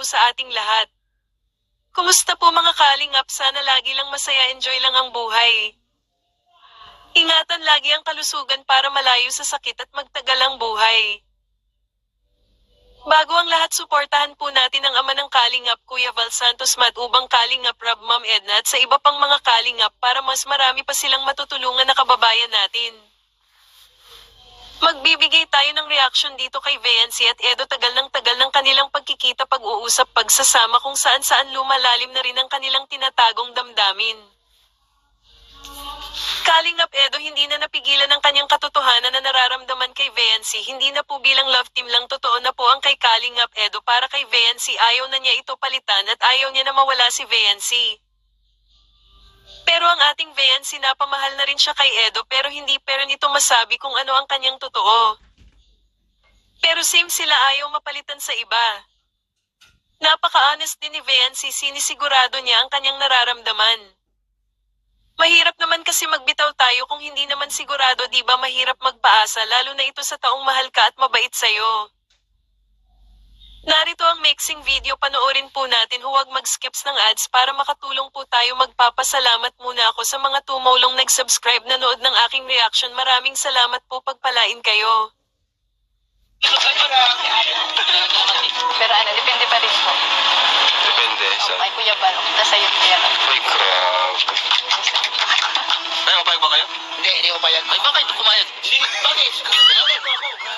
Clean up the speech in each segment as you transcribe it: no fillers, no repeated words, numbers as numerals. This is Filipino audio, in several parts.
po sa ating lahat. Kumusta po mga kalingap? Sana lagi lang masaya, enjoy lang ang buhay. Ingatan lagi ang kalusugan para malayo sa sakit at magtagal ang buhay. Bago ang lahat, suportahan po natin ang ama ng Kalingap, Kuya Val Santos Matubang, Kalingap Rab, Ma'am Edna at sa iba pang mga Kalingap para mas marami pa silang matutulungan na kababayan natin. Magbibigay tayo ng reaction dito kay Vency at Edo. Tagal ng kanilang pagkikita, pag-uusap, pagsasama kung saan-saan lumalalim na rin ang kanilang tinatagong damdamin. Kalingap Edo hindi na napigilan ang kanyang katotohanan na nararamdaman kay Vency. Hindi na po bilang love team lang, totoo na po ang kay Kalingap Edo para kay Vency. Ayaw na niya ito palitan at ayaw niya na mawala si Vency. Pero ang ating Vency, napamahal na rin siya kay Edo pero hindi pero nito masabi kung ano ang kanyang totoo. Pero same sila, ayaw mapalitan sa iba. Napaka-honest din ni Vency, sinisigurado niya ang kanyang nararamdaman. Mahirap naman kasi magbitaw tayo kung hindi naman sigurado, di ba? Mahirap magpaasa, lalo na ito sa taong mahal ka at mabait sa'yo. Narito ang mixing video, panoorin po natin, huwag mag-skips ng ads para makatulong po tayo. Magpapasalamat muna ako sa mga tumulong nag-subscribe, nanood ng aking reaction. Maraming salamat po, pagpalain kayo. Pero depende pa rin po. Depende sa... Ay, Kuya Bal, kita sa'yo, Kuya Bal. Uy, grabe. Ay, mapayag ba kayo? Hindi ko payag. Ay, bakit pumayag? Bakit?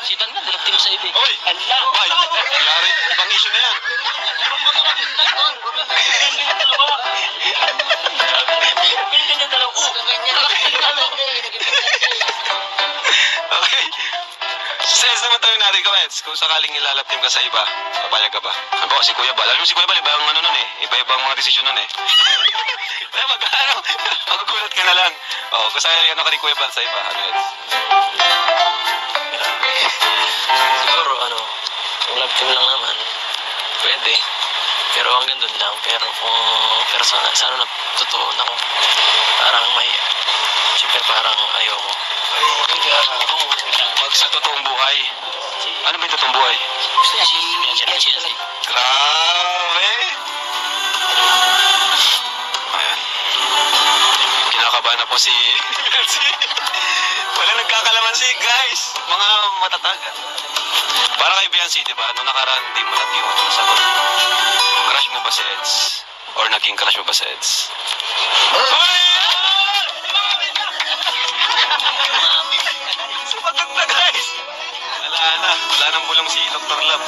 Sitan na, dinaktim sa ibi. Uy! Allah! Ay, nangyari. Ibang issue na yan. Okay. Sense naman tayo natin, comments. Kung sakaling ilalaptim ka sa iba, papayag ka ba? Ako, si Kuya Bal. Alam mo si Kuya Bal, iba ang ano nun eh. Iba-ibang mga desisyon nun eh. Kaya magugulat ka na lang. Oo, kung sakaling ano ka ni Kuya Bal sa iba, ano yun? Siguro kung love team lang naman, pwede. Pero hanggang doon lang. Pero sana na totoo na kung parang may, siyempre parang ayoko. Pag sa totoong buhay, ano ba yung totoong buhay? Gusto niya si Grabe! Ayan. Kinakabahan na po si Mercy. Wala nagkakalamansi, guys. Mga matatagan. Para kay Beyonce, di ba? Noong nakaraan, di mo natiwan ang sagot. Crush mo ba si Eds? Or naging crush mo ba si Eds? Sumagot na, guys! Wala nang bulong si Dr. Love.